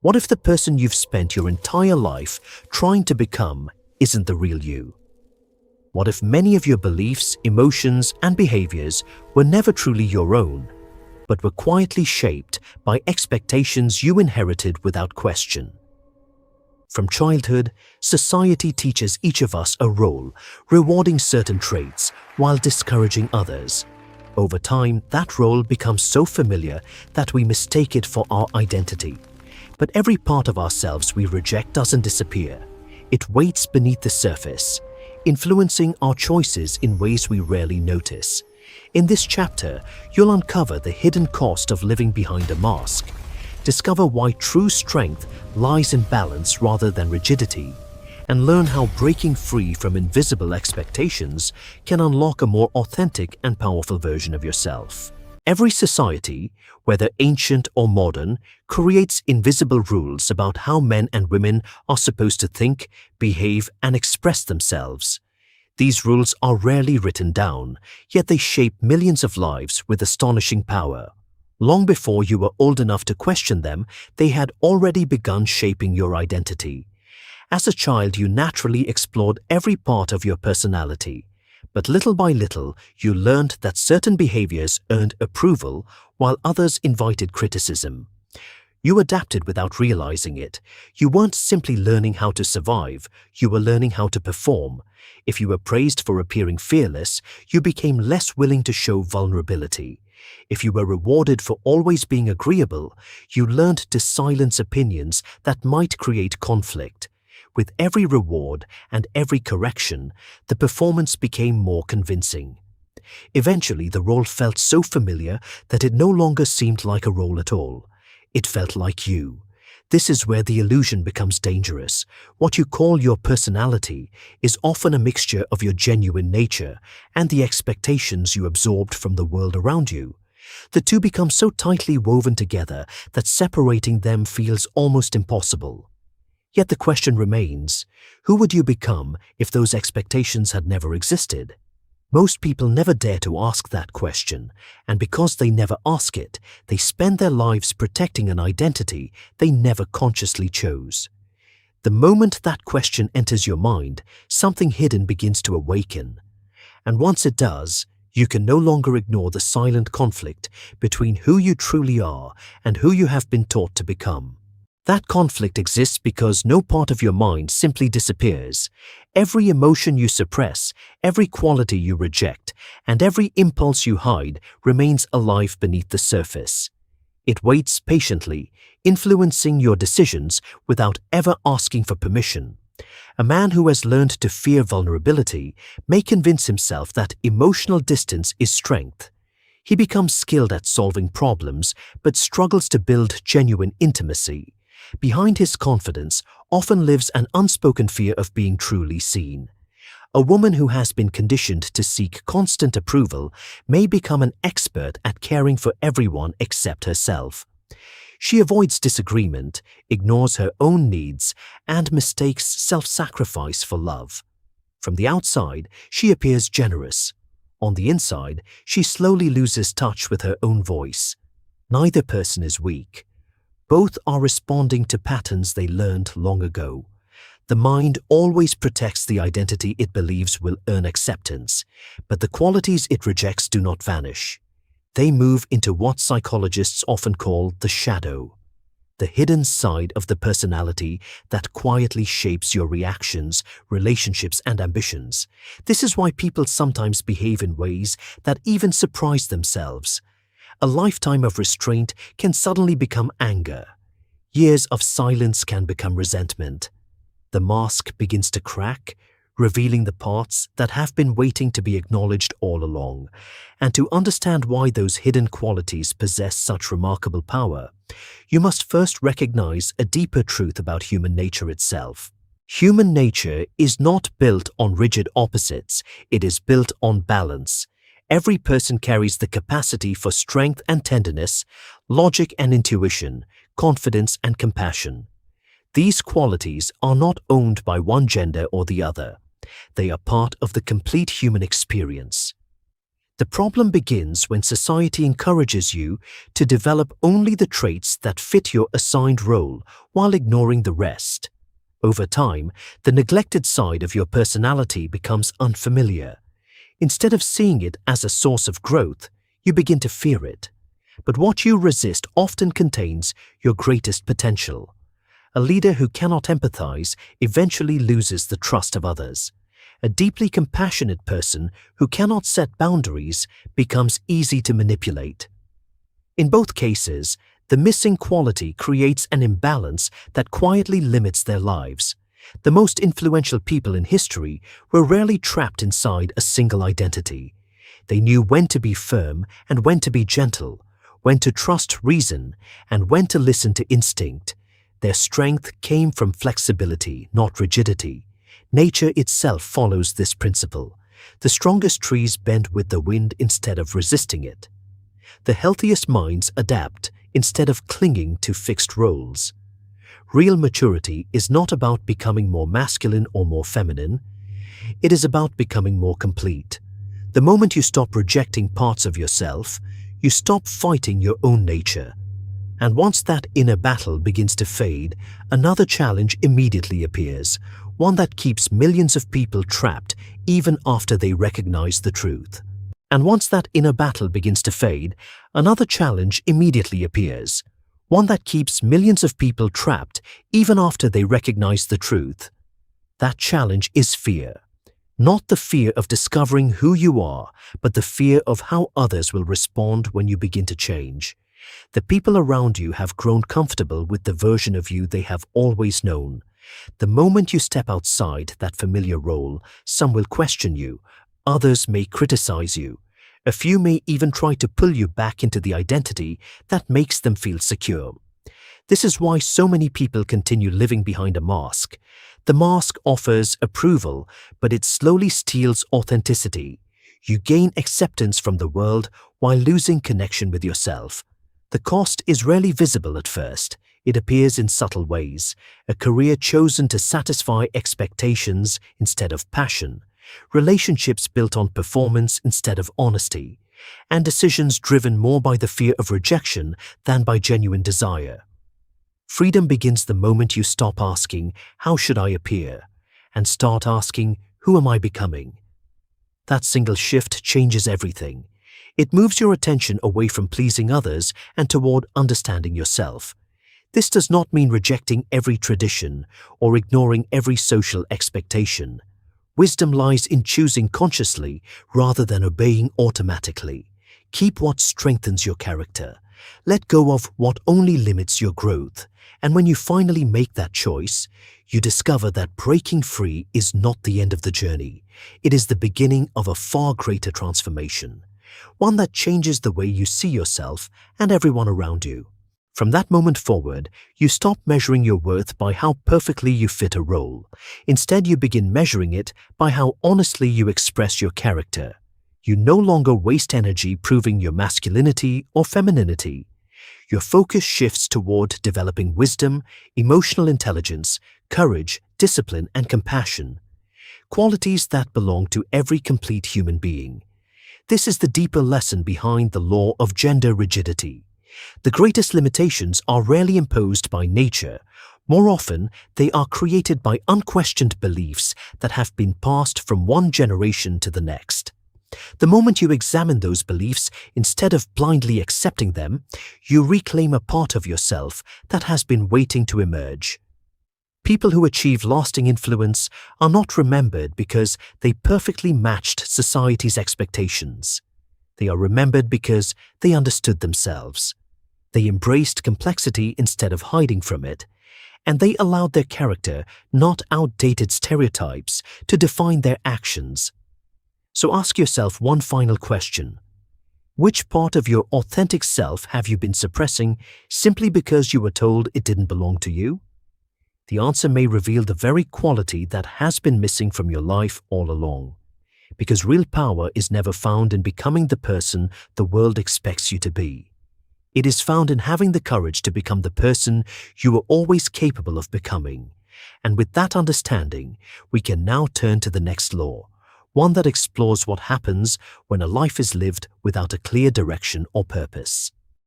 What if the person you've spent your entire life trying to become isn't the real you? What if many of your beliefs, emotions, and behaviors were never truly your own, but were quietly shaped by expectations you inherited without question? From childhood, society teaches each of us a role, rewarding certain traits while discouraging others. Over time, that role becomes so familiar that we mistake it for our identity. But every part of ourselves we reject doesn't disappear. It waits beneath the surface, influencing our choices in ways we rarely notice. In this chapter, you'll uncover the hidden cost of living behind a mask, discover why true strength lies in balance rather than rigidity, and learn how breaking free from invisible expectations can unlock a more authentic and powerful version of yourself. Every society, whether ancient or modern, creates invisible rules about how men and women are supposed to think, behave, and express themselves. These rules are rarely written down, yet they shape millions of lives with astonishing power. Long before you were old enough to question them, they had already begun shaping your identity. As a child, you naturally explored every part of your personality. But little by little, you learned that certain behaviors earned approval while others invited criticism. You adapted without realizing it. You weren't simply learning how to survive, you were learning how to perform. If you were praised for appearing fearless, you became less willing to show vulnerability. If you were rewarded for always being agreeable, you learned to silence opinions that might create conflict. With every reward and every correction, the performance became more convincing. Eventually, the role felt so familiar that it no longer seemed like a role at all. It felt like you. This is where the illusion becomes dangerous. What you call your personality is often a mixture of your genuine nature and the expectations you absorbed from the world around you. The two become so tightly woven together that separating them feels almost impossible. Yet the question remains, who would you become if those expectations had never existed? Most people never dare to ask that question, and because they never ask it, they spend their lives protecting an identity they never consciously chose. The moment that question enters your mind, something hidden begins to awaken. And once it does, you can no longer ignore the silent conflict between who you truly are and who you have been taught to become. That conflict exists because no part of your mind simply disappears. Every emotion you suppress, every quality you reject, and every impulse you hide remains alive beneath the surface. It waits patiently, influencing your decisions without ever asking for permission. A man who has learned to fear vulnerability may convince himself that emotional distance is strength. He becomes skilled at solving problems but struggles to build genuine intimacy. Behind his confidence often lives an unspoken fear of being truly seen. A woman who has been conditioned to seek constant approval may become an expert at caring for everyone except herself. She avoids disagreement, ignores her own needs, and mistakes self-sacrifice for love. From the outside, she appears generous. On the inside, she slowly loses touch with her own voice. Neither person is weak. Both are responding to patterns they learned long ago. The mind always protects the identity it believes will earn acceptance, but the qualities it rejects do not vanish. They move into what psychologists often call the shadow, the hidden side of the personality that quietly shapes your reactions, relationships, and ambitions. This is why people sometimes behave in ways that even surprise themselves. A lifetime of restraint can suddenly become anger. Years of silence can become resentment. The mask begins to crack, revealing the parts that have been waiting to be acknowledged all along. And to understand why those hidden qualities possess such remarkable power, you must first recognize a deeper truth about human nature itself. Human nature is not built on rigid opposites, it is built on balance. Every person carries the capacity for strength and tenderness, logic and intuition, confidence and compassion. These qualities are not owned by one gender or the other. They are part of the complete human experience. The problem begins when society encourages you to develop only the traits that fit your assigned role while ignoring the rest. Over time, the neglected side of your personality becomes unfamiliar. Instead of seeing it as a source of growth, you begin to fear it. But what you resist often contains your greatest potential. A leader who cannot empathize eventually loses the trust of others. A deeply compassionate person who cannot set boundaries becomes easy to manipulate. In both cases, the missing quality creates an imbalance that quietly limits their lives. The most influential people in history were rarely trapped inside a single identity. They knew when to be firm and when to be gentle, when to trust reason and when to listen to instinct. Their strength came from flexibility, not rigidity. Nature itself follows this principle. The strongest trees bend with the wind instead of resisting it. The healthiest minds adapt instead of clinging to fixed roles. Real maturity is not about becoming more masculine or more feminine. It is about becoming more complete. The moment you stop rejecting parts of yourself, you stop fighting your own nature. And once that inner battle begins to fade, another challenge immediately appears, one that keeps millions of people trapped even after they recognize the truth. And once that inner battle begins to fade, another challenge immediately appears, one that keeps millions of people trapped even after they recognize the truth. That challenge is fear. Not the fear of discovering who you are, but the fear of how others will respond when you begin to change. The people around you have grown comfortable with the version of you they have always known. The moment you step outside that familiar role, some will question you, others may criticize you. A few may even try to pull you back into the identity that makes them feel secure. This is why so many people continue living behind a mask. The mask offers approval, but it slowly steals authenticity. You gain acceptance from the world while losing connection with yourself. The cost is rarely visible at first. It appears in subtle ways. A career chosen to satisfy expectations instead of passion. Relationships built on performance instead of honesty. And decisions driven more by the fear of rejection than by genuine desire. Freedom begins the moment you stop asking, "How should I appear?" and start asking, "Who am I becoming?" That single shift changes everything. It moves your attention away from pleasing others and toward understanding yourself. This does not mean rejecting every tradition or ignoring every social expectation. Wisdom lies in choosing consciously rather than obeying automatically. Keep what strengthens your character. Let go of what only limits your growth. And when you finally make that choice, you discover that breaking free is not the end of the journey. It is the beginning of a far greater transformation, one that changes the way you see yourself and everyone around you. From that moment forward, you stop measuring your worth by how perfectly you fit a role. Instead, you begin measuring it by how honestly you express your character. You no longer waste energy proving your masculinity or femininity. Your focus shifts toward developing wisdom, emotional intelligence, courage, discipline, and compassion. Qualities that belong to every complete human being. This is the deeper lesson behind the law of gender rigidity. The greatest limitations are rarely imposed by nature. More often, they are created by unquestioned beliefs that have been passed from one generation to the next. The moment you examine those beliefs, instead of blindly accepting them, you reclaim a part of yourself that has been waiting to emerge. People who achieve lasting influence are not remembered because they perfectly matched society's expectations. They are remembered because they understood themselves. They embraced complexity instead of hiding from it, and they allowed their character, not outdated stereotypes, to define their actions. So ask yourself one final question. Which part of your authentic self have you been suppressing simply because you were told it didn't belong to you? The answer may reveal the very quality that has been missing from your life all along. Because real power is never found in becoming the person the world expects you to be. It is found in having the courage to become the person you were always capable of becoming. And with that understanding, we can now turn to the next law, one that explores what happens when a life is lived without a clear direction or purpose.